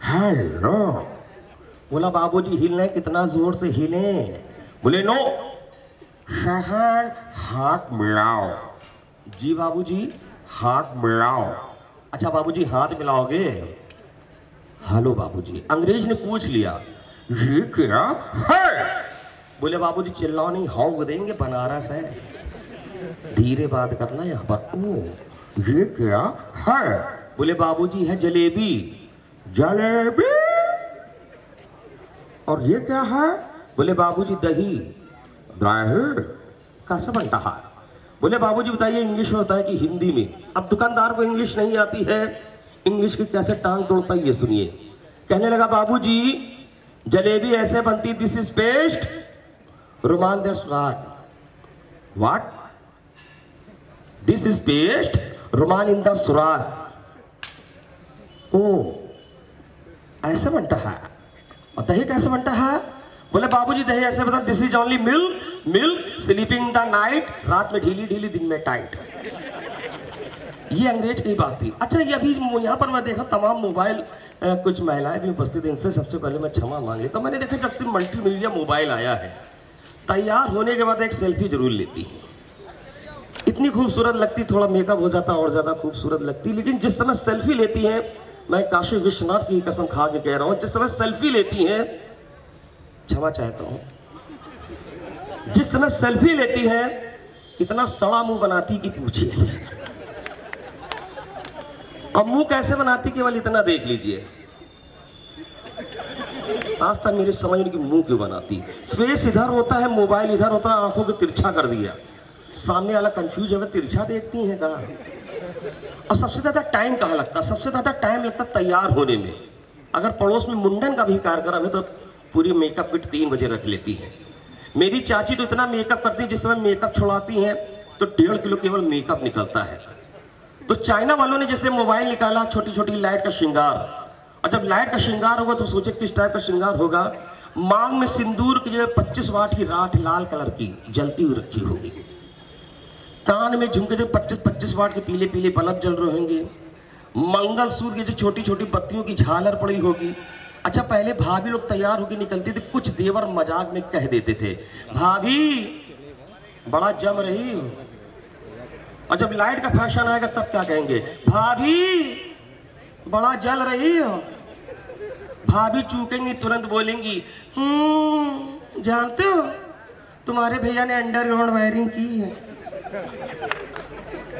Hello. बोला बाबूजी हिलने कितना जोर से हिले? बोले नो। शहर हाथ मिलाओ। जी बाबूजी हाथ मिलाओ। अच्छा बाबूजी हाथ मिलाओगे? हेलो बाबूजी। अंग्रेज ने पूछ लिया ये क्या है? बोले बाबूजी चिल्लाओ नहीं, हाउ देंगे, बनारस है, धीरे बात करना यहाँ पर। ओ ये क्या है? बोले बाबूजी है जलेबी। जलेबी? और ये क्या है? बोले बाबूजी दही। दही कैसे बनता है? बोले बाबूजी बताइए इंग्लिश में बताए कि हिंदी में? अब दुकानदार को इंग्लिश नहीं आती है, इंग्लिश की कैसे टांग तोड़ता है ये सुनिए। कहने लगा बाबूजी जलेबी ऐसे बनती, दिस इज पेस्ट रुमाल दे सुराग। व्हाट? दिस इज पेस्ट रुमाल इन द सुराग। ओ ऐसे बनता है। और दही कैसे बनता है? बोले बाबूजी दही ऐसे बता, this is only milk, milk sleeping the night, रात में ढीली ढीली दिन में टाइट। ये अंग्रेज की बात थी। अच्छा ये अभी यहाँ पर मैं देखा तमाम मोबाइल कुछ महिलाएं भी उपस्थित हैं, इनसे सबसे पहले मैं क्षमा मांग लेता हूं। मैंने देखा जब से मल्टीमीडिया मोबाइल आया है, तैयार होने के बाद एक सेल्फी जरूर लेती है। इतनी खूबसूरत लगती, थोड़ा मेकअप हो जाता और ज्यादा खूबसूरत लगती। लेकिन जिस समय सेल्फी लेती है, मैं काशी विश्वनाथ की कसम खा के कह रहा हूं, जिस समय सेल्फी लेती है, क्षमा चाहता हूं, जिस समय सेल्फी लेती है इतना सड़ा मुंह बनाती कि पूछिए। अब मुंह कैसे बनाती केवल इतना देख लीजिए। आज तक मेरी समझ नहीं कि मुंह क्यों बनाती। फेस इधर होता है, मोबाइल इधर होता है, आंखों को तिरछा कर दिया, सामने वाला कंफ्यूज है, तिरछा देखती है कहाँ। और सबसे ज्यादा टाइम कहाँ लगता? सबसे ज्यादा टाइम लगता तैयार होने में। अगर पड़ोस में मुंडन का भी कार्यक्रम है तो पूरी मेकअप किट 3 बजे रख लेती है। मेरी चाची तो इतना मेकअप करती है, जिस समय मेकअप छुड़ाती है तो 1.5 किलो केवल मेकअप निकलता है। तो चाइना वालों ने जैसे मोबाइल निकाला, छोटी छोटी लाइट का श्रृंगार, और जब लाइट का श्रृंगार होगा तो सोचे किस टाइप का श्रृंगार होगा। मांग में सिंदूर की जो 25 वाट की राख लाल कलर की जलती हुई रखी होगी, कान में झुमके जो 25-25 वाट के पीले पीले बल्ब जल रहे होंगे, मंगलसूत्र की जो छोटी छोटी बत्तियों की झालर पड़ी होगी। अच्छा पहले भाभी लोग तैयार होकर निकलती थी, कुछ देवर मजाक में कह देते थे भाभी बड़ा जम रही हो। और जब लाइट का फैशन आएगा तब क्या कहेंगे, भाभी बड़ा जल रही हो। भाभी चूकेंगी, तुरंत बोलेंगी जानते हो तुम्हारे भैया ने अंडरग्राउंड वायरिंग की है,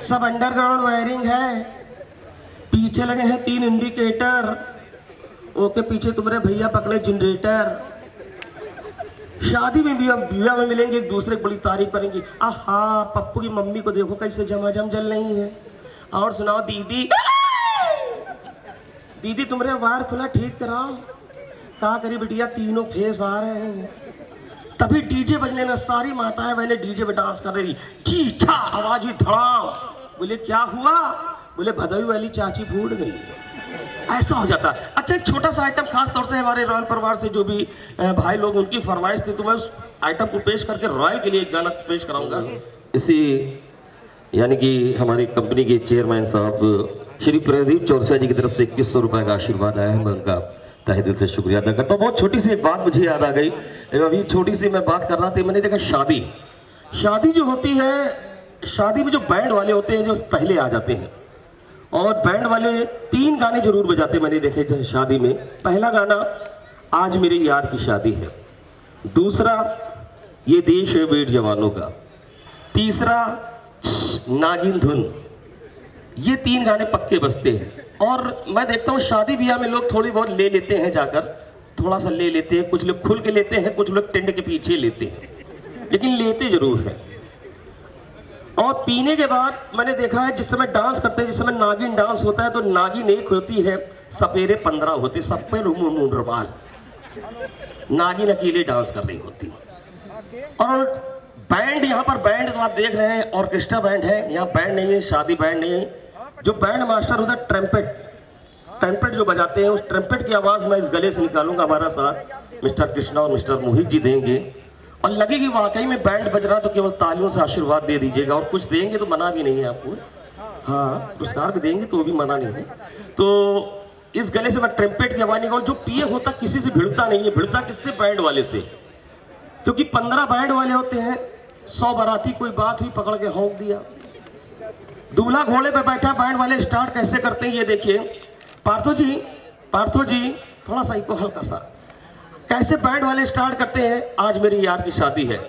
सब अंडरग्राउंड वायरिंग है, पीछे लगे हैं 3 इंडिकेटर, ओके पीछे तुम्हारे भैया पकड़े जनरेटर। शादी में भी अब विवाह में मिलेंगे, एक दूसरे की बड़ी तारीफ करेंगे, आहा पप्पू की मम्मी को देखो कैसे झमाझम जल रही है। और सुनाओ दीदी, दीदी तुम्हारे वायर खुला ठीक कराओ। क्या करी बिटिया, तीनों फेस आ रहे हैं। तभी डीजे बजने में सारी माताएं पहले डीजे पे डांस कर रही, चीछा आवाज हुई धड़ाम। बोले क्या हुआ? बोले भदोई वाली चाची फूट गई। ऐसा हो जाता। अच्छा एक छोटा सा आइटम खास तौर से हमारे रॉयल परिवार से जो भी भाई लोग, उनकी फरमाइश थी, तो मैं उस आइटम को पेश करके रॉयल के लिए एक गाना पेश कराऊंगा। इसी यानी कि हमारी कंपनी के चेयरमैन साहब श्री प्रदीप चौरसिया जी की तरफ से 2100 रुपए का आशीर्वाद आया है, मैं उनका तहे दिल से शुक्रिया अदा करता हूँ। बहुत छोटी सी एक बात मुझे याद आ गई, अभी छोटी सी मैं बात कर रहा था, मैंने देखा शादी जो होती है, शादी में जो बैंड वाले होते हैं जो पहले आ जाते हैं, और बैंड वाले 3 गाने जरूर बजाते मैंने देखे शादी में। पहला गाना आज मेरे यार की शादी है, दूसरा ये देश है वीर जवानों का, तीसरा नागिन धुन। ये 3 गाने पक्के बजते हैं। और मैं देखता हूँ शादी ब्याह में लोग थोड़ी बहुत ले लेते हैं, जाकर थोड़ा सा ले लेते हैं, कुछ लोग खुल के लेते हैं, कुछ लोग टेंट के पीछे लेते हैं, लेकिन लेते जरूर है। और पीने के बाद मैंने देखा है जिस समय डांस करते हैं, जिस समय नागिन डांस होता है, तो नागिन एक होती है, सपेरे 15 होते, सब पे रुमाल, नागिन अकेले डांस कर रही होती। और बैंड, यहाँ पर बैंड तो आप देख रहे हैं ऑर्केस्ट्रा बैंड है, यहाँ बैंड नहीं है, शादी बैंड नहीं है। जो बैंड मास्टर होता है ट्रम्पेट जो बजाते हैं, उस ट्रम्पेट की आवाज मैं इस गले से निकालूंगा, हमारा साथ मिस्टर कृष्णा और मिस्टर मोहित जी देंगे। और लगेगी वाकई में बैंड बज रहा तो केवल तालियों से आशीर्वाद दे दीजिएगा, और कुछ देंगे तो मना भी नहीं है आपको, हाँ पुरस्कार भी देंगे तो भी मना नहीं है। तो इस गले से मैं ट्रम्पेट की आवाज निकालूं। जो पीए होता किसी से भिड़ता नहीं है, भिड़ता किससे? बैंड वाले से, क्योंकि 15 बैंड वाले होते हैं। 100 बाराती, कोई बात हुई पकड़ के हौंक दिया। दूल्हा घोड़े पे बैठा, बैंड वाले स्टार्ट कैसे करते हैं ये देखिए। पार्थो जी थोड़ा सा इको हल्का सा, कैसे बैंड वाले स्टार्ट करते हैं। आज मेरी यार की शादी है।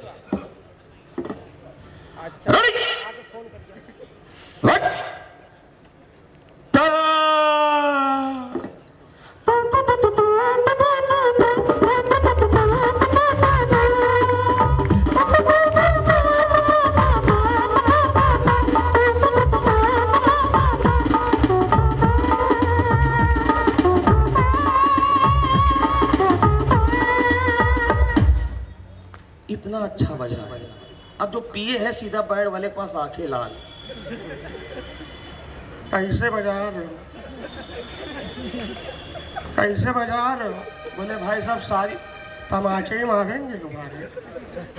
इतना अच्छा बजा। अब जो पीए है सीधा बैंड वाले के पास आंखें लाल, कैसे बजा रहे हो, कैसे बजा रहे हो? बोले भाई साहब सारी तमाचे ही मारेंगे तुम्हारे,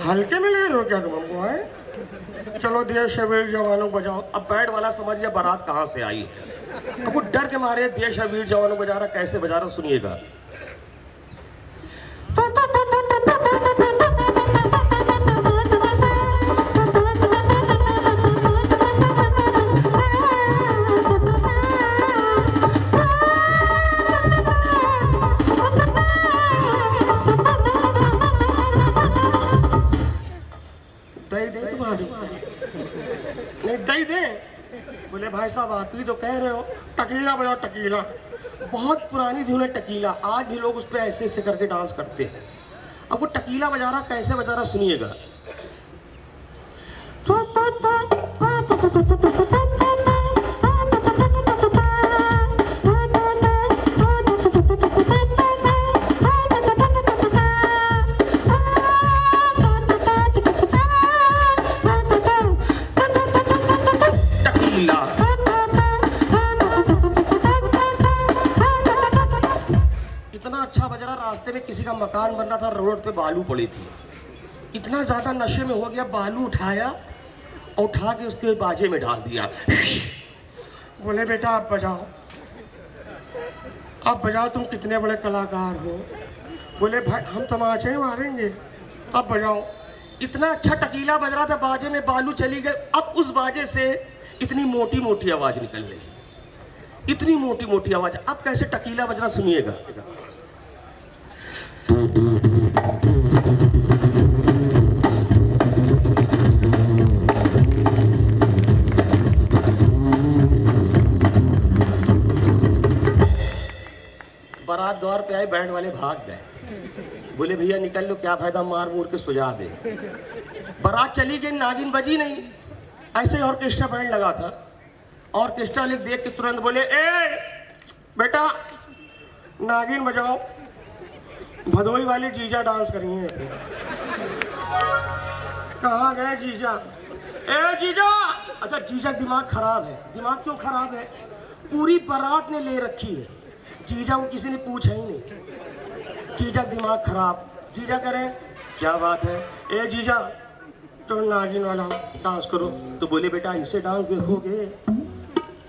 हल्के में ले रहे हो क्या तुम हमको है? चलो देश वीर जवानों बजाओ। अब बैंड वाला समझ गया बारात कहाँ से आई है। अब वो डर के मारे देश वीर जवानों बजा रहा। कैसे बजा रहा सुनिएगा। नहीं दई दे। बोले भाई साहब आप ही तो कह रहे हो, टकीला बजाओ टकीला। बहुत पुरानी धुन है टकीला, आज भी लोग उस पर ऐसे ऐसे करके डांस करते हैं। अब वो टकीला बजा रहा, कैसे बजा रहा सुनिएगा। इतना अच्छा बज रहा। रास्ते में किसी का मकान बन रहा था, रोड पे बालू पड़ी थी। इतना ज्यादा नशे में हो गया, बालू उठाया और उठा के उसके बाजे में डाल दिया। बोले बेटा आप बजाओ, आप बजाओ, तुम कितने बड़े कलाकार हो। बोले भाई हम तमाचे ही मारेंगे, आप बजाओ। इतना अच्छा टकीला बज रहा था, बाजे में बालू चली गई। अब उस बाजे से इतनी मोटी मोटी आवाज निकल रही, इतनी मोटी मोटी आवाज। अब कैसे टकीला बज रहा सुनिएगा। बारात द्वार पे आए, बैंड वाले भाग गए। बोले भैया निकल लो, क्या फायदा मार मूर के सुझा दे। बारात चली गई, नागिन बजी नहीं। ऐसे ही ऑर्केस्ट्रा बैंड लगा था। ऑर्केस्ट्रा वाले देख के तुरंत बोले ए बेटा नागिन बजाओ। भदोई वाले जीजा डांस करिए। कहाँ गए जीजा? ए जीजा। अच्छा जीजा दिमाग खराब है। दिमाग क्यों खराब है? पूरी बारात ने ले रखी है, जीजा को किसी ने पूछा ही नहीं। जीजा दिमाग खराब। जीजा करें क्या बात है, ए जीजा तो नागिन वाला डांस करो। तो बोले बेटा ऐसे डांस देखोगे?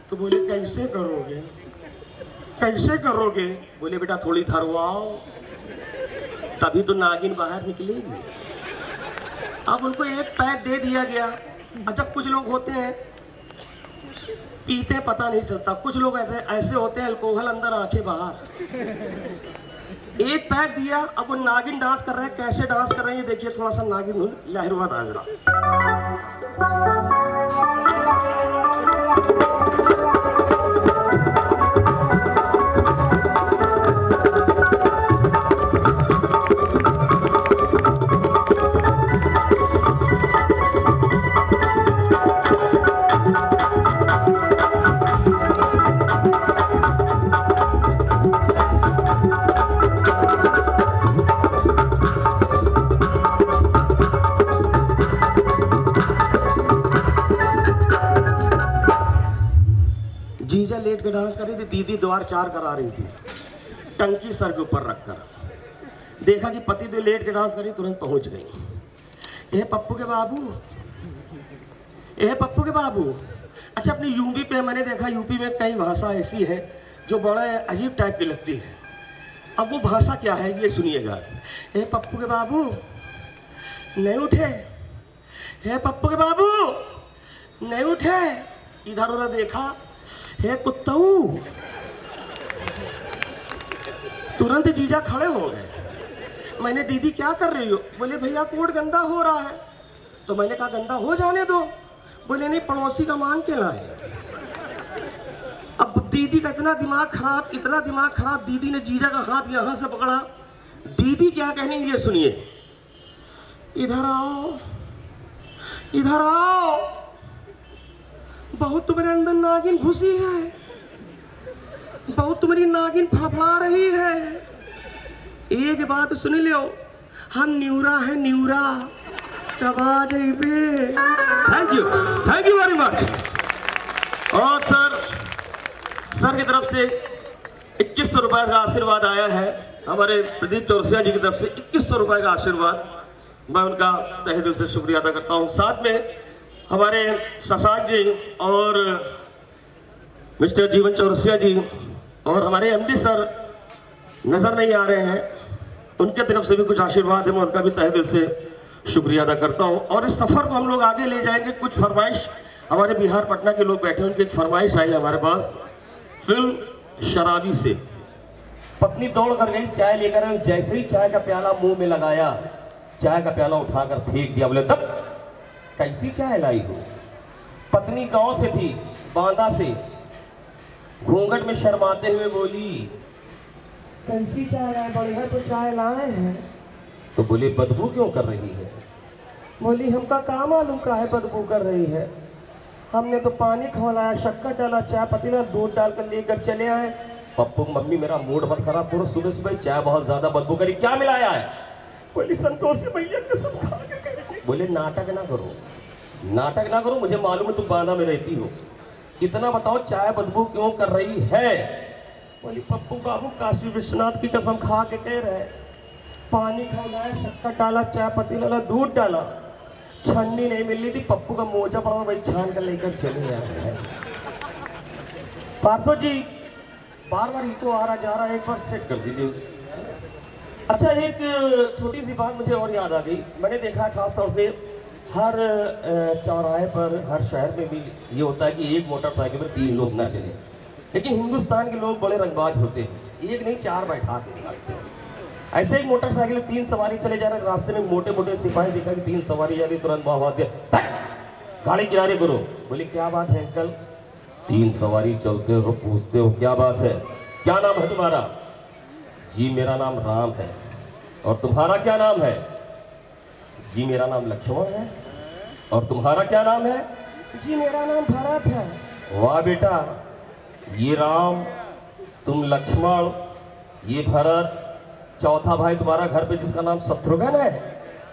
तो बोले कैसे करोगे, कैसे करोगे? बोले बेटा थोड़ी धरवाओ, तभी तो नागिन बाहर निकलेगी। अब उनको एक पैक दे दिया गया। अच्छा कुछ लोग होते हैं पीते पता नहीं चलता, कुछ लोग ऐसे होते हैं अल्कोहल अंदर आंखें बाहर। एक पैक दिया, अब वो नागिन डांस कर रहे हैं। कैसे डांस कर रहे हैं ये देखिए। थोड़ा सा नागिन धुन लहरुआ दाजरा। जीजा लेट के डांस कर रही थी, दीदी द्वार चार करा रही थी टंकी सर के ऊपर रखकर। देखा कि पति तो लेट के डांस कर रही, तुरंत पहुंच गई। ए पप्पू के बाबू, ए पप्पू के बाबू। अच्छा अपनी यूपी पे मैंने देखा, यूपी में कई भाषा ऐसी है जो बड़ा अजीब टाइप की लगती है। अब वो भाषा क्या है ये सुनिएगा। हे पप्पू के बाबू नहीं उठे, हे पप्पू के बाबू नहीं उठे, इधर उधर देखा, हे कुत्तऊ, तुरंत जीजा खड़े हो गए। मैंने दीदी क्या कर रही हो? बोले भैया कोट गंदा हो रहा है। तो मैंने कहा गंदा हो जाने दो। बोले नहीं पड़ोसी का मांग के लाए। अब दीदी का इतना दिमाग खराब, इतना दिमाग खराब, दीदी ने जीजा का हाथ यहां से पकड़ा। दीदी क्या कहने ये सुनिए, इधर आओ, इधर आओ, बहुत तुम्हारे अंदर नागिन घुसी है, बहुत तुम्हारी नागिन फड़फड़ा रही है। एक बात सुन लो, हम न्यूरा है न्यूरा, चबा जाइबे। Thank you very much. और सर की तरफ से 2100 रुपए का आशीर्वाद आया है। हमारे प्रदीप चौरसिया जी की तरफ से 2100 रुपए का आशीर्वाद, मैं उनका तहे दिल से शुक्रिया अदा करता हूं। साथ में हमारे शशांक जी और मिस्टर जीवन चौरसिया जी और हमारे एमडी सर नजर नहीं आ रहे हैं, उनके तरफ से भी कुछ आशीर्वाद है, मैं उनका भी तहे दिल से शुक्रिया अदा करता हूं। और इस सफर को हम लोग आगे ले जाएंगे। कुछ फरमाइश हमारे बिहार पटना के लोग बैठे हैं, उनकी एक फरमाइश आई हमारे पास। फिल्म शराबी से पत्नी दौड़ कर गई, चाय लेकर आई, जैसे ही चाय का प्याला मुंह में लगाया, चाय का प्याला उठाकर फेंक दिया। बोले तब कैसी चाय लाई हो? पत्नी गांव से थी, बांदा से, घूंघट में शर्माते हुए बोली कैसी चाय लाए? बढ़िया तो चाय लाए हैं। तो बोले बदबू क्यों कर रही है? बोली हमका काम मालूम का है बदबू कर रही है, हमने तो पानी खौलाया, शक्कर डाला, चाय पत्ती ना दूध डालकर लेकर चले आए। पप्पू मम्मी मेरा मूड बहुत खराब, पूरा सुबह सुबह चाय बहुत ज्यादा बदबू करी, क्या मिलाया है? बोली संतोष से भैया कसम खा के। बोले नाटक ना करो, नाटक ना करो, मुझे मालूम है तुम बांदा में रहती हो, इतना बताओ चाय बदबू क्यों कर रही है? बोली पप्पू बाबू काशी विश्वनाथ की कसम खा के कह रहे, पानी खौलाया, शक्कर डाला, चाय पत्ती डाला, दूध डाला, छन्नी नहीं मिल रही थी, पप्पू का मोजा पड़ा भाई छान कर लेकर चले आए। पार्थो जी बार बार इनको आ रहा जा रहा है, एक बार सेट कर दीजिए। अच्छा एक छोटी सी बात मुझे और याद आ गई, मैंने देखा है खासतौर से हर चौराहे पर, हर शहर में भी ये होता है कि एक मोटरसाइकिल में 3 लोग ना चले, लेकिन हिंदुस्तान के लोग बड़े रंगबाज होते हैं, एक नहीं 4 बैठा के निकालते हैं। ऐसे ही मोटरसाइकिल 3 सवारी चले जा रहे, रास्ते में मोटे मोटे सिपाही देखा कि 3 सवारी जा रही, तुरंत आवाज दिया गाड़ी किनारे करो। बोले क्या बात है अंकल? 3 सवारी चलते हो, पूछते हो क्या बात है, क्या नाम है तुम्हारा? जी मेरा नाम राम है। और तुम्हारा क्या नाम है? जी मेरा नाम लक्ष्मण है। और तुम्हारा क्या नाम है? जी मेरा नाम भरत है। वाह बेटा, ये राम, तुम लक्ष्मण, ये भरत, चौथा भाई तुम्हारा घर पे जिसका नाम शत्रुघ्न है?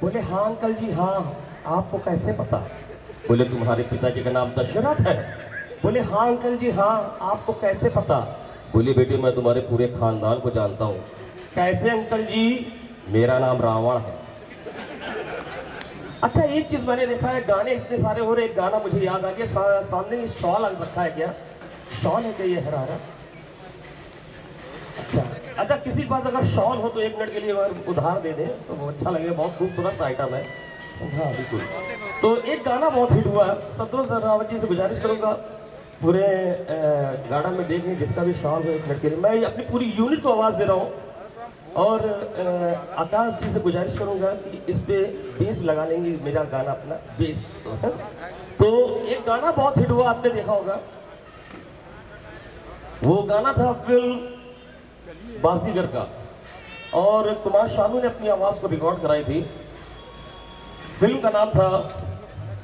बोले हाँ अंकल जी हाँ, आपको कैसे पता? बोले तुम्हारे पिताजी का नाम दशरथ है। बोले हाँ अंकल जी हाँ, आपको कैसे पता? बोले बेटे मैं तुम्हारे पूरे खानदान को जानता हूँ। कैसे अंकल जी? मेरा नाम रावण है। अच्छा एक चीज मैंने देखा है, गाने इतने सारे हो रहे, एक गाना मुझे याद आ गया, सामने शॉल रखा है, क्या शॉल है क्या ये हरारा? अच्छा किसी के पास अगर शॉल हो तो 1 मिनट के लिए अगर उधार दे दें तो बहुत अच्छा लगेगा, बहुत खूबसूरत आइटम है। हाँ बिल्कुल। तो एक गाना बहुत हिट हुआ है, संतोष रावत जी से गुजारिश करूंगा पूरे गार्डन में देखने, जिसका भी शॉल हो 1 मिनट के लिए, मैं अपनी पूरी यूनिट को आवाज दे रहा हूँ। और आकाश जी से गुजारिश करूंगा कि इस पे बेस लगा लेंगे, मेरा गाना अपना बेस। तो एक गाना बहुत हिट हुआ, आपने देखा होगा, वो गाना था फिल्म बाजीगर का, और कुमार शानू ने अपनी आवाज को रिकॉर्ड कराई थी। फिल्म का नाम था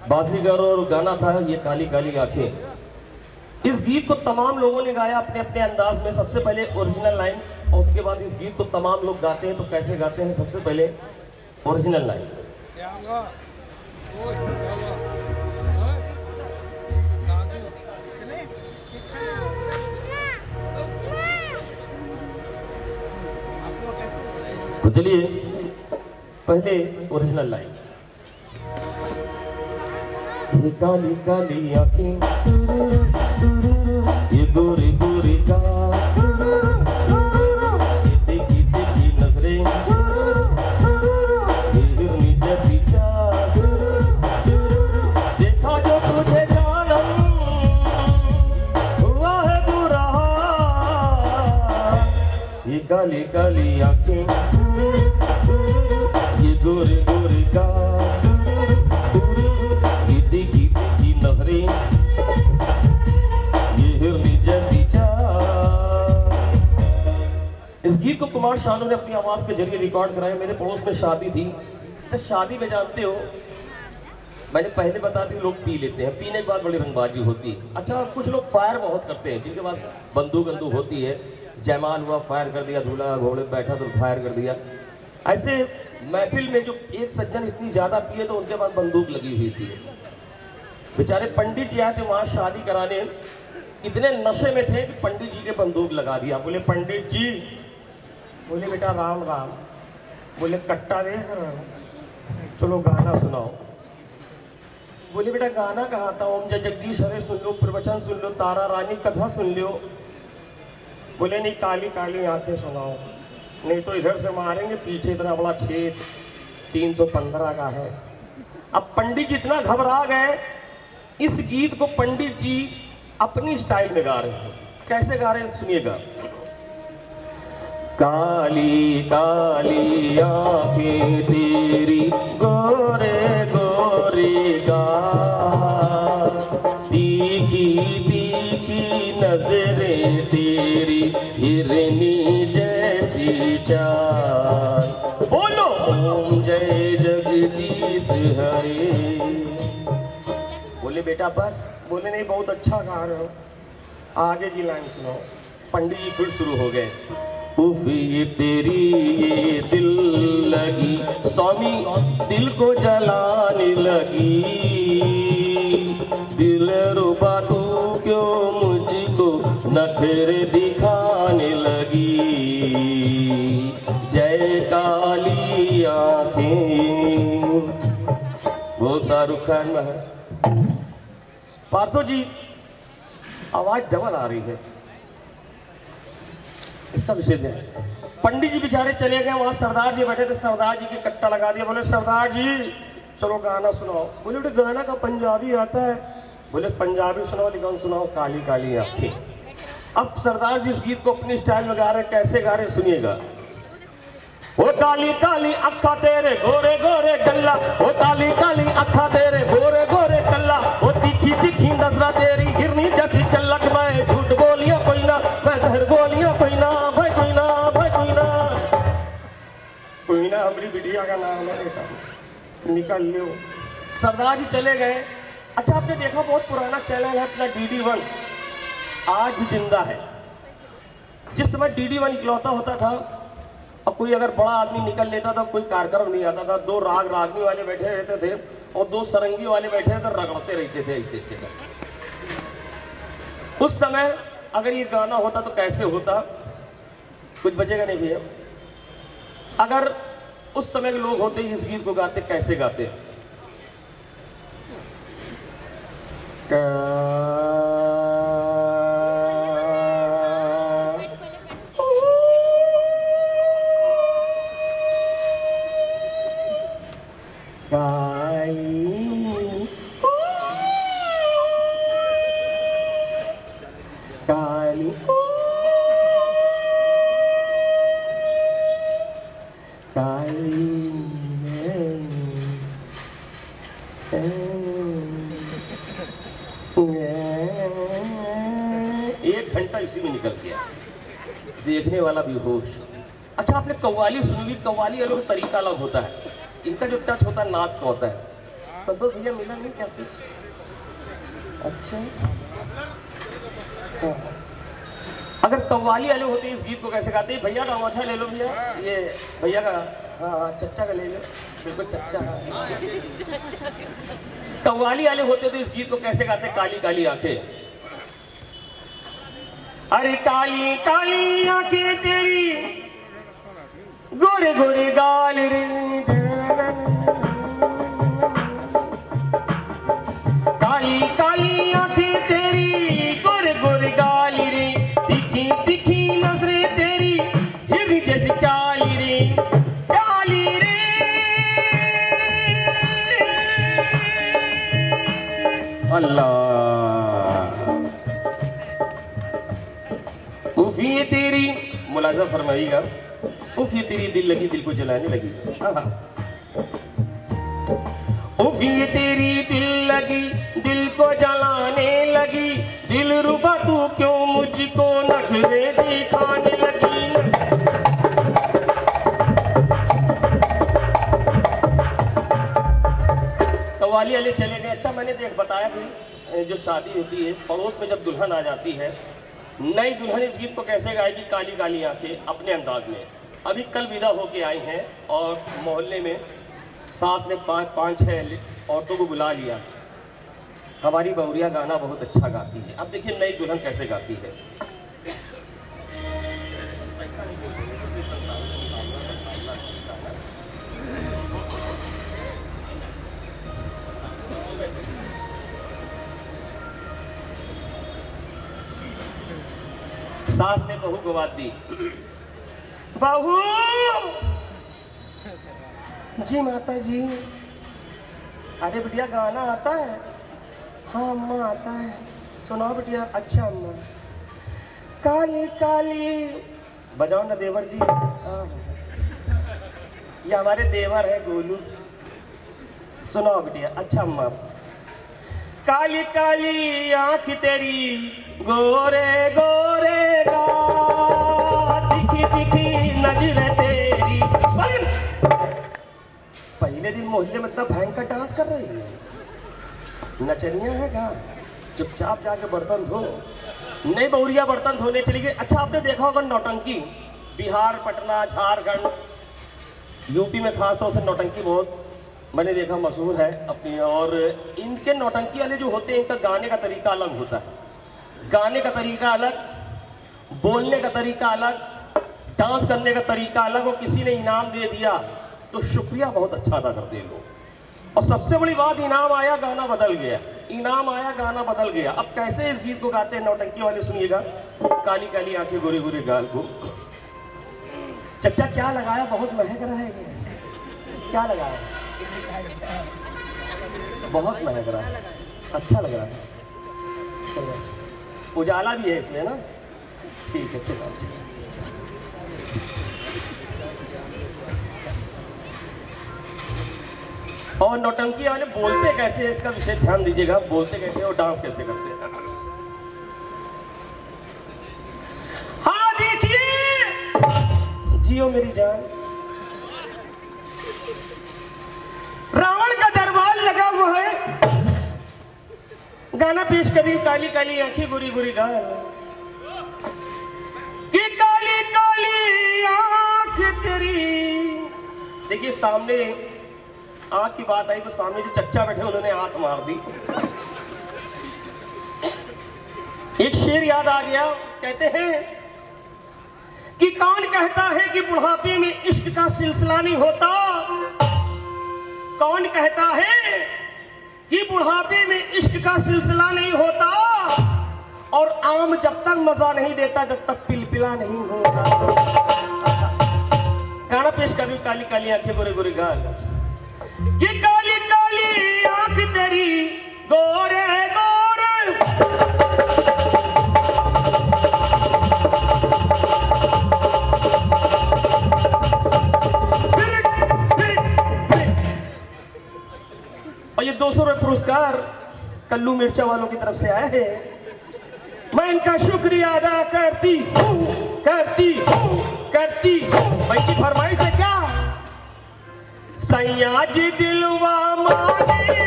बाजीगर और गाना था ये काली काली आंखें। इस गीत को तमाम लोगों ने गाया अपने अपने अंदाज में, सबसे पहले ओरिजिनल लाइन, और उसके बाद इस गीत को तमाम लोग गाते हैं। तो कैसे गाते हैं? सबसे पहले ओरिजिनल लाइन। तो चलिए पहले ओरिजिनल लाइन। ये काली काली आंखें, ये गोरी गोरी गाल, ये काली काली आंखें, ये गोरे गोरे गाल, ये तीखी तीखी नजरें, ये हिरनी जैसी चाल। इस गीत को कुमार शानू ने अपनी आवाज के जरिए रिकॉर्ड कराया। मेरे पड़ोस में शादी थी, तो शादी में जानते हो मैंने पहले बता दी, लोग पी लेते हैं, पीने के बाद बड़ी रंगबाजी होती है। अच्छा, कुछ लोग फायर बहुत करते हैं, जिनके पास बंदूक बंदूक होती है, जयमाल हुआ फायर कर दिया, दूल्हा घोड़े बैठा तो फायर कर दिया। ऐसे महफिल में जो एक सज्जन इतनी ज्यादा पिए तो उनके पास बंदूक लगी हुई थी। बेचारे पंडित जी आए थे वहां शादी कराने, इतने नशे में थे कि पंडित जी के बंदूक लगा दिया। बोले पंडित जी, बोले बेटा राम राम, बोले कट्टा दे, चलो गाना सुनाओ। बोले बेटा गाना कहा था, ओम जय जगदीश हरे सुन लो, प्रवचन सुन लो, तारा रानी कथा सुन लो। बोले नहीं, काली काली आंखें सुनाओ, नहीं तो इधर से मारेंगे, पीछे इतना बड़ा छेद 315 का है। अब पंडित जी इतना घबरा गए, इस गीत को पंडित जी अपनी स्टाइल में गा रहे हैं। कैसे गा रहे हैं सुनिएगा। काली काली आंखें तेरी, गोरे गोरे गाल, तीखी तीखी नजरें तेरी, हिरनी जैसी चाल। बोलो ओम जय जगदीश हरे। बोले बेटा बस, बोले नहीं बहुत अच्छा गा रहे हो, आगे की लाइन सुनाओ। पंडित जी फिर शुरू हो गए। उफ ये तेरी ये दिल लगी, स्वामी दिल को जलाने लगी, दिल रुबा तू क्यों मुझको नखरे दिखाने लगी, जय काली आंखें। वो शाहरुख खान में है। पार्थो जी आवाज डबल आ रही है, इसका विषय है। पंडित जी बेचारे चले गए, वहां सरदार जी बैठे थे, सरदार जी की कट्टा लगा दिया। बोले सरदार जी चलो गाना सुनाओ। बोले बेटे गाना का पंजाबी आता है। बोले पंजाबी सुनाओ, लेकिन सुनाओ काली काली आंखें। अब सरदार जी इस गीत को अपनी स्टाइल में गा रहे, कैसे गा रहे सुनिएगा। वो काली काली अखा तेरे गोरे गोरे गल्ला, वो काली काली अखा तेरे गोरे गोरे गल्ला, वो तीखी तीखी नजरा तेरी, हिरनी जैसी चलक, मैं झूठ बोलिया कोई ना, मैं जहर बोलिया कोई ना, भाई कोई ना, भाई कोई ना, कोई ना हमारी बिटिया का नाम है बेटा, निकल लो। सरदार जी चले गए। अच्छा आपने देखा बहुत पुराना चैनल है अपना DD1, आज भी जिंदा है। जिस समय DD1 इकलौता होता था, अब कोई अगर बड़ा आदमी निकल लेता था, कोई कार्यक्रम नहीं आता था, दो राग रागनी वाले बैठे रहते थे और दो सरंगी वाले बैठे रहते, रगड़ते रहते थे ऐसे ऐसे। उस समय अगर ये गाना होता तो कैसे होता, कुछ बचेगा नहीं भैया। अगर उस समय के लोग होते इस गीत को गाते, कैसे गाते। काली काली 1 घंटा इसी में निकल गया, देखने वाला भी होश। अच्छा आपने कव्वाली सुनी, कव्वाली वालों का तरीका अलग होता है, इनका जो टच होता है नाक का होता है। संतोष भैया मिला नहीं क्या कुछ? अच्छा हाँ। अगर कव्वाली वाले होते इस गीत को कैसे गाते, भैया का अंगूठा ले लो भैया, ये भैया का, हाँ चच्चा का ले लो, बिल्कुल चच्चा। कव्वाली वाले होते तो इस गीत को कैसे गाते, काली काली आंखें। अरे काली काली आंखें तेरी, गोरे गोरे गाल रे, काली काली आंखें तेरी, गोरे गोरे गाल रे, तीखी तीखी नजरें तेरी, हिरनी जैसी चाल रे, चाल रे। अल्लाह उफी तेरी, मुला अंदाजा फरमाइएगा। उफ ये तेरी दिल लगी दिल को जलाने लगी। उफ ये तेरी दिल लगी दिल को जलाने लगी, दिल रुबा तू क्यों मुझको नखरे दिखाने लगी। कव्वाली वाले चले गए। अच्छा मैंने देख बताया कि जो शादी होती है पड़ोस में जब दुल्हन आ जाती है, नई दुल्हन इस गीत को कैसे गाएगी, काली काली आंखें अपने अंदाज में। अभी कल विदा होके आई हैं और मोहल्ले में सास ने पाँच छह औरतों को बुला लिया। हमारी बहुरिया गाना बहुत अच्छा गाती है। अब देखिए नई दुल्हन कैसे गाती है। सास ने बहू को बात दी। बहू जी माता जी। अरे बिटिया गाना आता है? हाँ अम्मा आता है। सुनाओ बिटिया। अच्छा अम्मा। काली काली बजाओ ना देवर जी। ये हमारे देवर है गोलू। सुनाओ बिटिया। अच्छा अम्मा। काली काली आंख तेरी गोरे गोरे दिखी दिखी नजर तेरी। पहले दिन मोहल्ले में इतना भयंकर डांस कर रही है, नचनिया है गा। चुपचाप जाके बर्तन धो। नई बहुरिया बर्तन धोने चली गई। अच्छा आपने देखा होगा नौटंकी, बिहार पटना झारखंड यूपी में खास तौर से नौटंकी बहुत मैंने देखा मशहूर है अपनी। और इनके नौटंकी वाले जो होते हैं इनका गाने का तरीका अलग होता है। गाने का तरीका अलग, बोलने का तरीका अलग, डांस करने का तरीका अलग। और किसी ने इनाम दे दिया तो शुक्रिया बहुत अच्छा अदा करते हैं लोग। और सबसे बड़ी बात, इनाम आया गाना बदल गया। इनाम आया गाना बदल गया। अब कैसे इस गीत को गाते हैं नौटंकी वाले, सुनिएगा। काली काली आंखें गोरे गोरे गाल को। चच्चा क्या लगाया, बहुत महक रहा है। क्या लगाया? बहुत महक रहा है, अच्छा लग रहा है। उजाला भी है इसमें ना। ठीक है चलो। अच्छा और नौटंकी वाले बोलते कैसे है इसका विशेष ध्यान दीजिएगा। बोलते कैसे और डांस कैसे करते हैं। हाँ देखिए जियो मेरी जान। रावण का दरबार लगा हुआ है। गाना पेश करी। काली काली आंखें गोरी गोरी गाल कि काली काली आंख तेरी। देखिए सामने आंख की बात आई तो सामने जो चच्चा बैठे उन्होंने आंख मार दी। एक शेर याद आ गया। कहते हैं कि कौन कहता है कि बुढ़ापे में इश्क का सिलसिला नहीं होता। कौन कहता है कि बुढ़ापे में इश्क का सिलसिला नहीं होता। और आम जब तक मजा नहीं देता जब तक पिलपिला नहीं होता। गाना पेश कर रही हूं। काली काली आंखें गोरे गोरे गाल कि काली काली आंख तेरी गोरे गोरे। और ये 200 रुपये पुरस्कार कल्लू मिर्चा वालों की तरफ से आए हैं। मैं इनका शुक्रिया अदा करती हूँ करती हूँ करती हूँ। भाई की फरमाइश है क्या? सैया जी दिलवा मांगे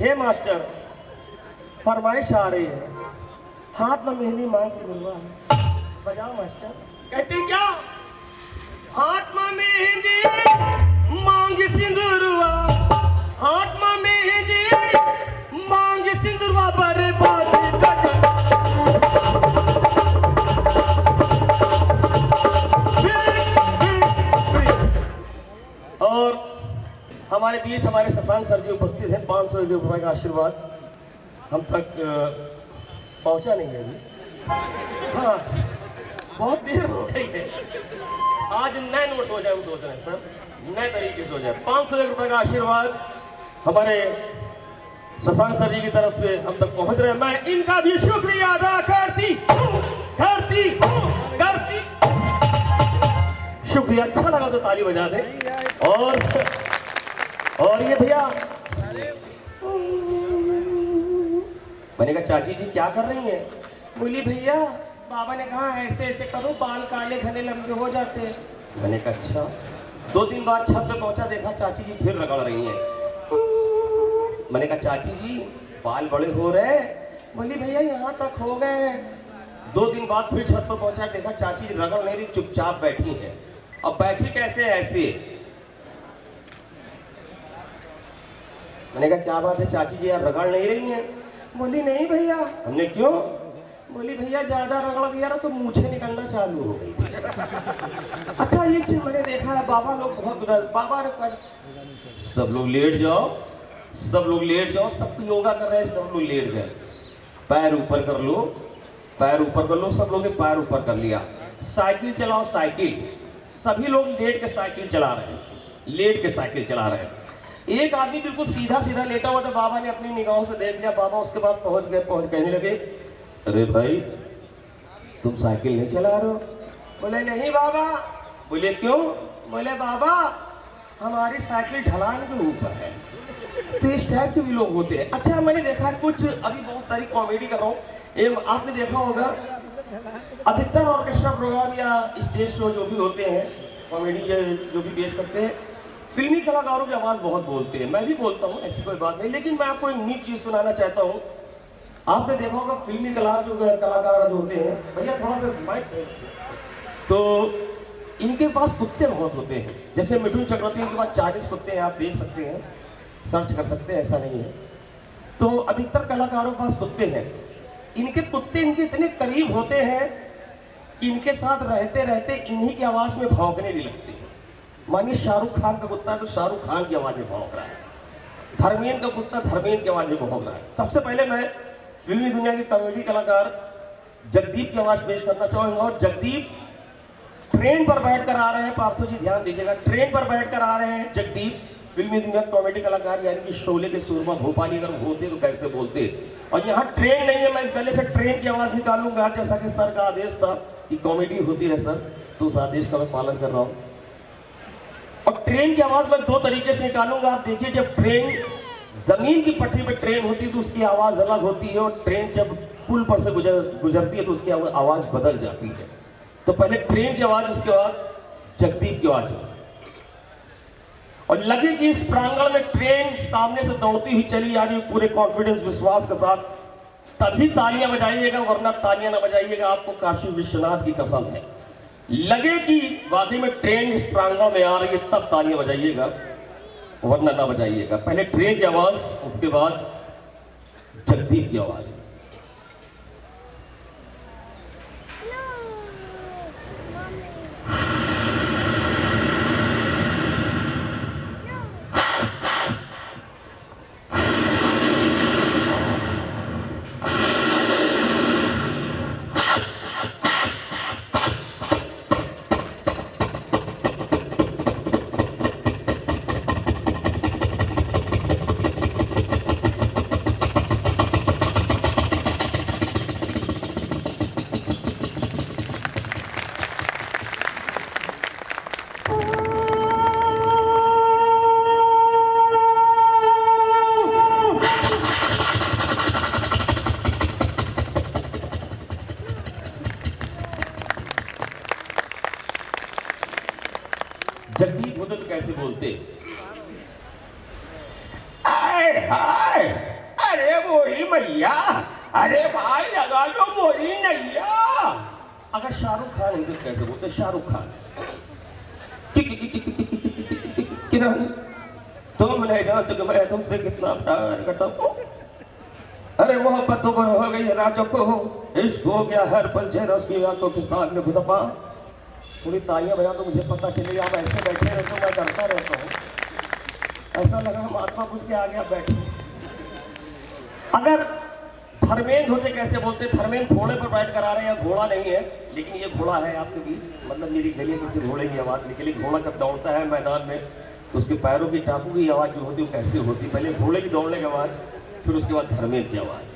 हे मास्टर फरमाइश आ रही है। हाथ में मेहंदी मांग से मिलवा है। बजाओ मास्टर। कहते क्या? हाथ में मेहंदी मांग सिंदूरवा। हाथ में मेहंदी मांग सिंदूरवा बर्बाद और हमारे बीच हमारे शशांक सर जी उपस्थित हैं। 500 रुपए का आशीर्वाद हम तक पहुंचा नहीं है अभी। हाँ बहुत देर हो गई है। आज नए नोट हो जाए हम सोच रहे हैं सर। नए तरीके से हो जाए। 500 रुपए का आशीर्वाद हमारे शशांक सर जी की तरफ से हम तक पहुंच रहे हैं। मैं इनका भी शुक्रिया अदा करती हूँ। शुक्रिया, अच्छा लगा तो ताली बजा दे। और ये भैया, मैंने कहा चाची जी क्या कर रही हैं? बोली भैया बाबा ने कहा ऐसे ऐसे करो, बाल काले घने लंबे हो जाते हैं। मैंने कहा अच्छा। 2 दिन बाद छत पे पहुंचा, देखा चाची जी फिर रगड़ रही हैं। मैंने कहा चाची जी बाल बड़े हो रहे हैं। बोली भैया यहाँ तक हो गए हैं। 2 दिन बाद फिर छत पर पहुंचा, देखा चाची जी रगड़ नहीं रही, चुपचाप बैठी है। अब बैठी कैसे? ऐसे। मैंने कहा क्या बात है चाची जी, यार रगड़ नहीं रही हैं? बोली नहीं भैया। हमने क्यों? बोली भैया ज्यादा रगड़ दिया ना तो मूछें निकलना चालू हो गई थी। अच्छा ये चीज मैंने देखा है, बाबा लोग बहुत, बाबा ने सब लोग लेट जाओ, सब लोग लेट जाओ, सब योगा कर रहे हैं, सब लोग लेट गए। पैर ऊपर कर लो, पैर ऊपर कर लो। सब लोगों ने पैर ऊपर कर लिया। साइकिल चलाओ, साइकिल। सभी लोग लेट के साइकिल चला रहे हैं, लेट के साइकिल चला रहे हैं। एक आदमी बिल्कुल सीधा सीधा लेटा हुआ था, बाबा ने अपनी निगाहों से देख लिया। बाबा उसके बाद पहुंच कहने लगे अरे भाई तुम साइकिल नहीं चला रहे हो? बोले नहीं बाबा। बोले क्यों? बोले बाबा हमारी साइकिल ढलान के ऊपर है। तो इस टाइप के भी लोग होते हैं। अच्छा मैंने देखा कुछ, अभी बहुत सारी कॉमेडी कर रहा हूँ, आपने देखा होगा अधिकतर ऑर्केस्ट्रा प्रोग्राम या स्टेज शो जो भी होते हैं, कॉमेडी जो भी पेश करते हैं, फिल्मी कलाकारों की आवाज बहुत बोलते हैं। मैं भी बोलता हूँ, ऐसी कोई बात नहीं, लेकिन मैं आपको एक नई चीज सुनाना चाहता हूँ। आपने देखा होगा फिल्मी कलाकार जो होते हैं, भैया थोड़ा सा माइक से, तो इनके पास कुत्ते बहुत होते हैं। जैसे मिठुन चक्रवर्ती के पास 40 कुत्ते हैं, आप देख सकते हैं, सर्च कर सकते हैं, ऐसा नहीं है। तो अधिकतर कलाकारों के पास कुत्ते हैं। इनके कुत्ते इनके इतने करीब होते हैं कि इनके साथ रहते रहते इन्हीं की आवाज में भौंकने भी लगते हैं। मानिए शाहरुख खान का कुत्ता तो शाहरुख खान की आवाज में भौंक रहा है, धर्मेंद्र का कुत्ता धर्मेंद्र की आवाज में भौंक रहा है। सबसे पहले मैं फिल्मी दुनिया के कॉमेडी कलाकार जगदीप की आवाज पेश करना चाहूंगा। और जगदीप ट्रेन पर बैठकर आ रहे हैं, पार्थो जी ध्यान दीजिएगा, ट्रेन पर बैठकर आ रहे हैं जगदीप, फिल्मी दुनिया कॉमेडी कलाकार, यानी कि शोले के सुरमा भोपाली अगर होते तो कैसे बोलते। और यहाँ ट्रेन नहीं है, मैं इस गले से ट्रेन की आवाज निकालूंगा, जैसा कि सर का आदेश था कि कॉमेडी होती है सर, तो उस आदेश का मैं पालन कर रहा हूँ। और ट्रेन की आवाज मैं 2 तरीके से निकालूंगा। आप देखिए, जब ट्रेन जमीन की पटरी पे ट्रेन होती है तो उसकी आवाज अलग होती है, और ट्रेन जब पुल पर से गुजरती है तो उसकी आवाज बदल जाती है। तो पहले ट्रेन की आवाज, उसके बाद जगदीप की आवाज। और लगे कि इस प्रांगण में ट्रेन सामने से दौड़ती हुई चली आ रही, पूरे कॉन्फिडेंस विश्वास के साथ, तभी तालियां बजाइएगा, वरना तालियां ना बजाइएगा, आपको काशी विश्वनाथ की कसम है। लगे कि वाकई में ट्रेन इस प्रांगण में आ रही है, तब तालियां बजाइएगा, वरना ना बजाइएगा। पहले ट्रेन की आवाज, उसके बाद जगदीप की आवाज। जगदीप होते तो कैसे बोलते? आए हाय, अरे मोरी मैया, अरे भाई लगा दो मोरी नैया। अगर शाहरुख खान होते तो कैसे बोलते? शाहरुख खान, किरण तुम नहीं जानते कि मैं तुमसे कितना प्यार करता हूँ। अरे मोहब्बत तो हो गई राजो को, इश्क हो गया हर पल चेहरा उसकी आंखों के सामने खुदा। थोड़ी तालियां बजा तो मुझे पता चलेगा। आप ऐसे बैठे रहते हो, मैं करता रहता हूँ, ऐसा लगा महात्मा बुद्ध के आगे आप बैठे। अगर धर्मेंद्र होते कैसे बोलते? धर्मेंद्र घोड़े पर बैठ कर आ रहे हैं, घोड़ा नहीं है लेकिन ये घोड़ा है आपके बीच। मतलब मेरी गले में से घोड़े की आवाज निकली। घोड़ा जब दौड़ता है मैदान में तो उसके पैरों की टापू की आवाज जो होती है वो कैसे होती? पहले घोड़े की दौड़ने की आवाज, फिर उसके बाद धर्मेंद्र की आवाज।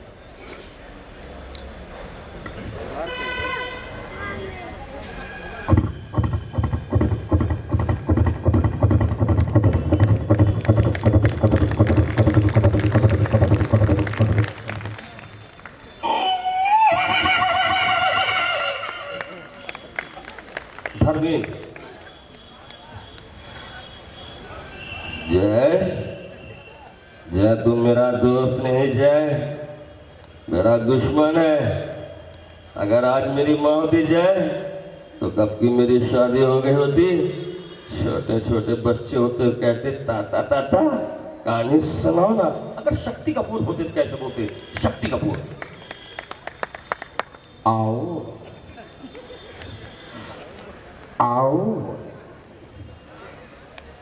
धर्मेंद्र जय जय, तुम मेरा दोस्त नहीं जय, मेरा दुश्मन है। अगर आज मेरी माँ होती जय तो कब की मेरी शादी हो गई होती। छोटे छोटे बच्चे होते कहते ताता ताता कहानी सुनाओ ना। अगर शक्ति कपूर होते तो कैसे बोलते? शक्ति कपूर आओ आओ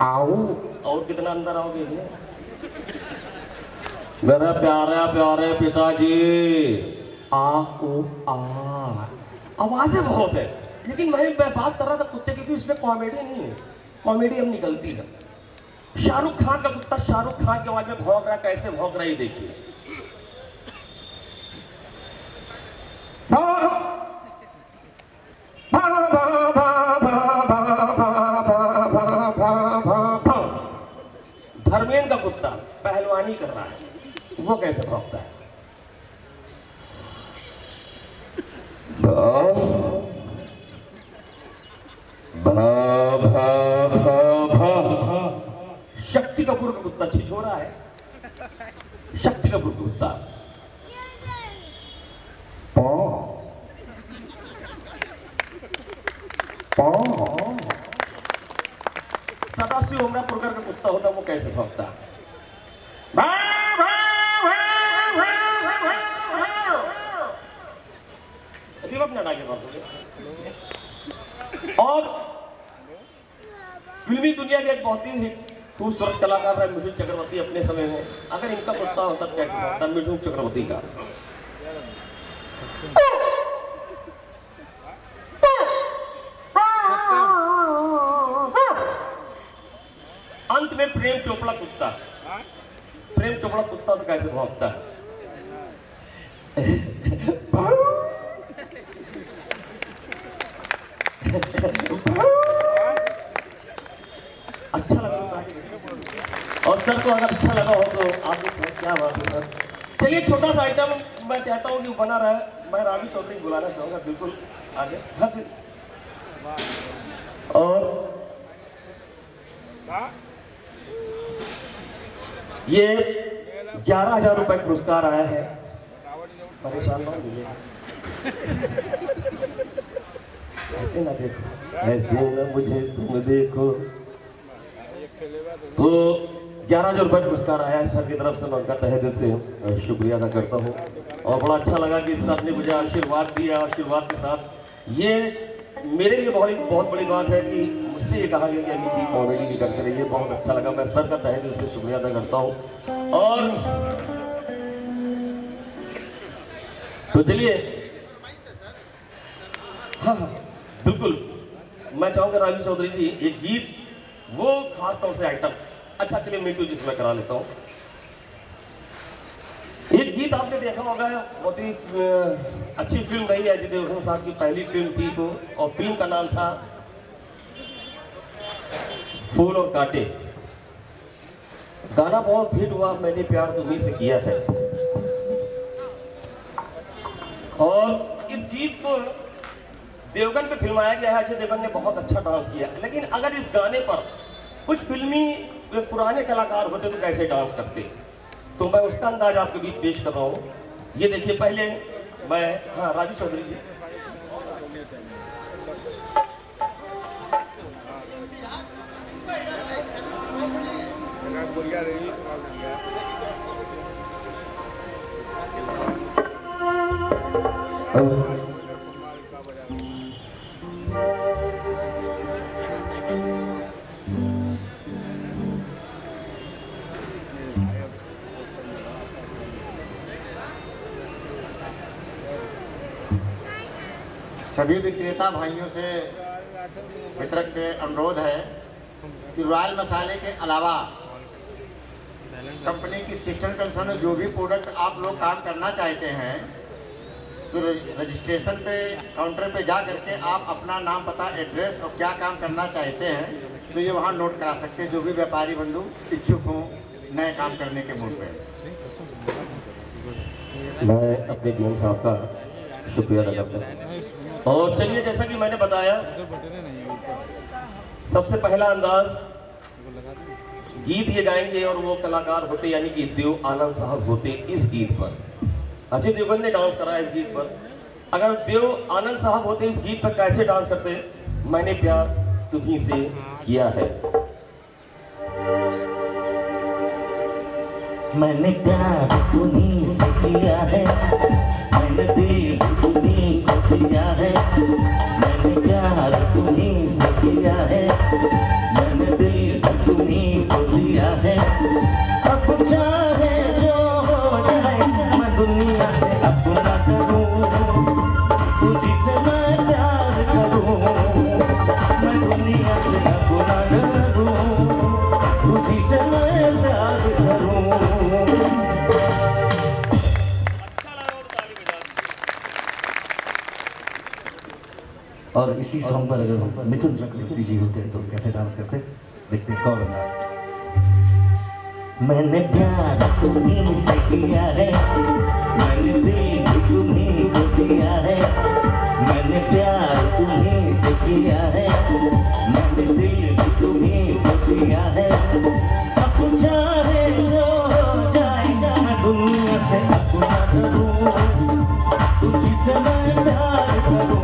आओ। और कितना अंदर आओगे भैया? मेरा प्यारे प्यारे पिताजी आओ आ। आवाजें बहुत है लेकिन मैं बात कर रहा था कुत्ते की भी, उसमें कॉमेडी नहीं है। कॉमेडी अब निकलती है। शाहरुख खान का कुत्ता शाहरुख खान की आवाज में भौंक रहा, कैसे भौंक रहा है देखिए। धर्मेंद्र का कुत्ता पहलवानी कर रहा है, वो कैसे भौंकता है? शक्ति कपूर का कुत्ता छिछोरा है। शक्ति कपूर का कुत्ता सदाशिव उमरापुरकर का कुत्ता होता वो कैसे भौंकता? और फिल्मी दुनिया के एक बहुत ही खूबसूरत कलाकार है मिठुन चक्रवर्ती अपने समय में। अगर इनका कुत्ता होता तो कैसे भौंकता? मिठुन चक्रवर्ती का अंत में प्रेम चोपड़ा कुत्ता, प्रेम चोपड़ा कुत्ता तो कैसे भौंकता है? अच्छा लगा और सर को अगर अच्छा लगा हो तो आप क्या बात है सर। चलिए छोटा सा आइटम मैं चाहता हूँ कि बना रहे। मैं रावी चौधरी को बुलाना चाहूंगा बिल्कुल आगे। और ये 11,000 रुपए पुरस्कार आया है। परेशान ना मिले, ऐसे ना देखो, ऐसे ना मुझे तुम देखो। तो 11,000 रुपए पुरस्कार आया है सर की तरफ से। मैं उनका तहे दिल से शुक्रिया अदा करता हूँ और बड़ा अच्छा लगा कि सर ने मुझे आशीर्वाद दिया। आशीर्वाद के साथ ये मेरे लिए बहुत बड़ी बात है कि मुझसे ये कहा गया कि अमित जी कॉमेडी भी करते रहिए। बहुत अच्छा लगा। मैं सर का तहे दिल से शुक्रिया अदा करता हूँ। और तो चलिए, हाँ हाँ बिल्कुल, मैं चाहूंगा राजू चौधरी जी एक गीत, वो खास तौर से आइटम। अच्छा चलिए मीटू जी से मैं करा लेता हूँ। एक गीत आपने देखा होगा, बहुत ही अच्छी फिल्म रही है, अजय देवगन साहब की पहली फिल्म थी वो, और फिल्म का नाम था फूल और कांटे। गाना बहुत हिट हुआ, मैंने प्यार तुम्हीं से किया है। और इस गीत को देवगन पे फिल्माया गया है। अजय देवगन ने बहुत अच्छा डांस किया, लेकिन अगर इस गाने पर कुछ फिल्मी पुराने कलाकार होते तो कैसे डांस करते, तो मैं उसका अंदाज आपके बीच पेश कर रहा हूँ। ये देखिए, पहले मैं, हाँ राजू चौधरी जी, सभी विक्रेता भाइयों से वितरक से अनुरोध है कि रॉयल मसाले के अलावा कंपनी की सिस्टम कंसर्न में जो भी प्रोडक्ट आप लोग काम करना चाहते हैं तो रजिस्ट्रेशन पे काउंटर पे जा करके आप अपना नाम पता एड्रेस और क्या काम करना चाहते हैं तो ये वहाँ नोट करा सकते हैं, जो भी व्यापारी बंधु इच्छुक हों नए काम करने के मूड पे। मैं अपने डीएम साहब का शुक्रिया अदा करता हूँ। और चलिए, जैसा कि मैंने बताया, सबसे पहला अंदाज गीत ये गाएंगे और वो कलाकार होते यानी कि देव आनंद साहब होते इस गीत पर। अजय देवगन ने डांस करा इस गीत पर। अगर देव आनंद साहब होते इस गीत पर कैसे डांस करते? मैंने प्यार तुम्हीं से किया है। मैंने प्यार तुम्हीं से किया है, मैंने दिल तुम्हीं को दिया है। मैंने प्यार तुम्हीं से किया है, मैंने दिल तुम्हीं को दिया है। अब चाहे जो हो जाए मैं दुनिया से अपना करूं, तुझसे मैं प्यार करूं। मैं दुनिया से अपना करूं, तुझसे मैं प्यार करूं। और इसी सॉन्ग पर अगर मिथुन चक्रवर्ती जी होते तो कैसे डांस करते, देखते हैं। कौन अंदाज। मैंने प्यार तुम्हीं से किया है, मैंने दिल तुम्हीं को दिया है। मैंने प्यार तुम्हीं से किया है, मैंने दिल तुम्हीं को दिया है। अब चाहे जो हो जाए मैं दुनिया से अपना करूं, तुझसे मैं प्यार करूं।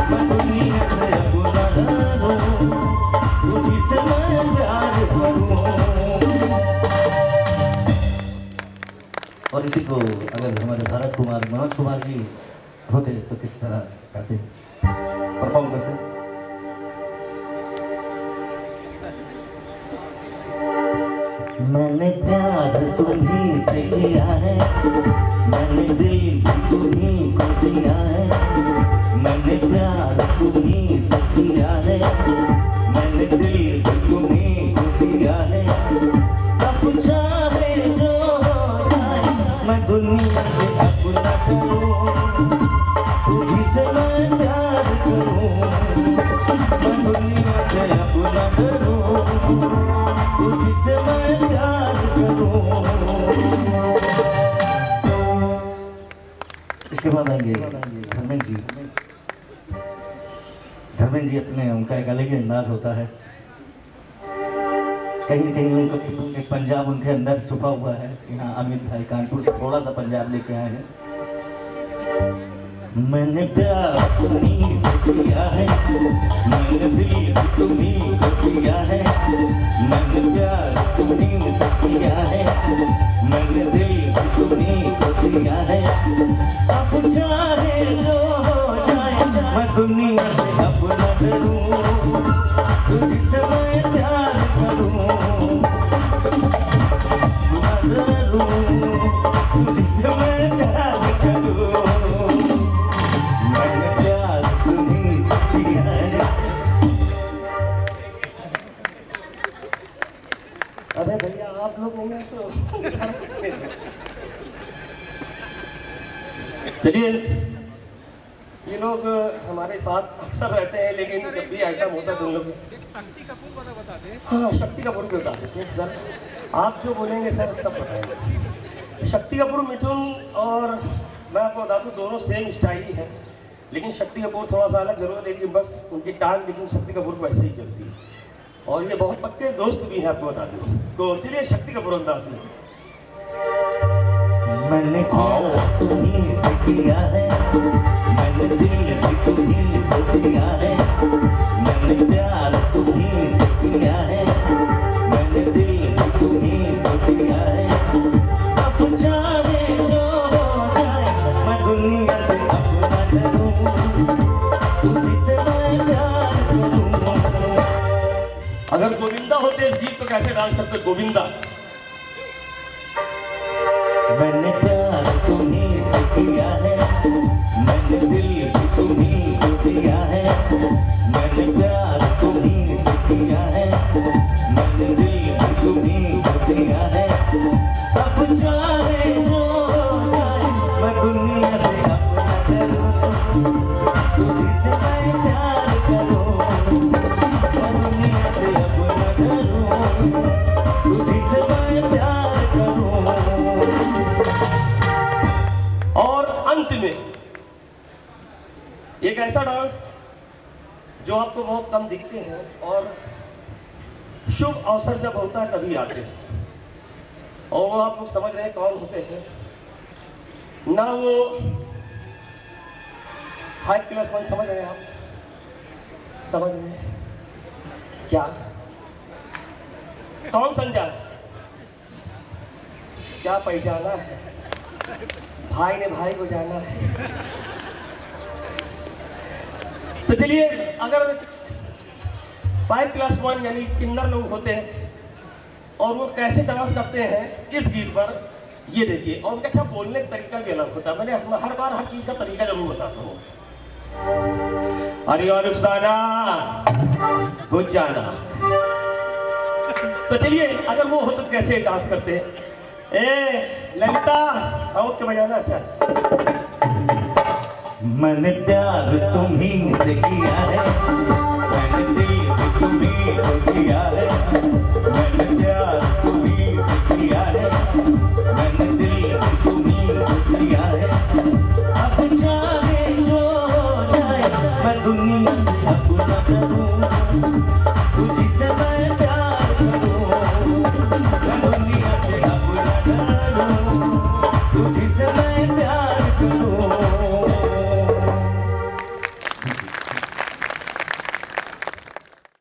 मैं दुनिया से अपना करूं, तुझसे मैं प्यार करूं। और इसी को अगर हमारे भारत कुमार मनोज कुमार जी होते तो किस तरह गाते, परफॉर्म करते? मैंने प्यार तुम्हीं से किया है, मैंने दिल तुम्हीं को दिया है। मैंने प्यार तुम्हीं से किया है, मैंने दिल तुम्हीं को दिया है। अब चाहे जो हो जाए मैं दुनिया से अपना करूं, तुझसे मैं प्यार करूं। मैं दुनिया से अपना करूं, तुझसे मैं प्यार करूं। इसके बाद आएंगे धर्मेंद्र जी। धर्मेंद्र जी अपने उनका एक अलग ही अंदाज होता है, कहीं न कहीं उनका एक पंजाब उनके अंदर छुपा हुआ है। यहाँ अमित भाई कानपुर से थोड़ा सा पंजाब लेके आए हैं। मैंने प्यार तुम्हीं से किया है, मैंने दिल तुम्हीं को दिया है। मैंने प्यार तुम्हीं से किया है, मैंने दिल तुम्हीं को दिया है। अब चाहे जो हो जाए मैं दुनिया से अपना करूं, तुझसे मैं प्यार करूं। तुझसे मैं प्यार करूं। मैंने प्यार तुम्हीं से किया है। अरे भैया, आप लोग नहीं हंसो। चलिए, ये लोग हमारे साथ अक्सर रहते हैं, लेकिन जब भी आइटम होता है तो उन लोग हाँ, शक्ति कपूर भी बता देते हैं सर। आप जो बोलेंगे सर सब बताएंगे। शक्ति कपूर, मिथुन और मैं आपको बता दूं दोनों सेम स्टाइल ही है, लेकिन शक्ति कपूर थोड़ा सा अलग जरूर है कि बस उनकी टांग लेकिन शक्ति कपूर को ऐसे ही चलती है। और ये बहुत पक्के दोस्त भी हैं, आपको बता दूं। तो चलिए शक्ति कपूर अंदाज में। मैंने प्यार तुम्हीं से किया है, मैंने दिल तुम्हीं को दिया है। मैंने प्यार तुम्हीं से किया है, मैंने दिल तुम्हीं को दिया है। अब चाहे जो हो जाए मैं दुनिया से अपना करूं, तुझसे मैं प्यार करूं। अगर गोविंदा होते इस गीत को कैसे डांस करते? गोविंदा। मैंने प्यार तुम्हीं से किया है, मैंने दिल तुम्हीं में एक ऐसा डांस जो आपको बहुत कम दिखते हैं और शुभ अवसर जब होता है तभी आते हैं, और वो आप लोग समझ रहे हैं कौन होते हैं ना। वो 5+1 समझ रहे हैं आप? समझ रहे हैं क्या? कौन समझा? क्या पहचाना है? भाई ने भाई को जाना है। तो चलिए, अगर 5+1 यानी किन्नर लोग होते हैं और वो कैसे डांस करते हैं इस गीत पर, ये देखिए। और उनका अच्छा बोलने का तरीका भी अलग होता है। मैंने हर बार हर चीज का तरीका जरूर बताता हूँ। अरे और रुखसाना कुछ जाना। तो चलिए, अगर वो हो तो कैसे डांस करते हैं? ए ललिता, आओ के बजाना। अच्छा, मैंने प्यार तुम्हीं से किया है, मैंने दिल भी तुम्हीं को दिया है, मैंने प्यार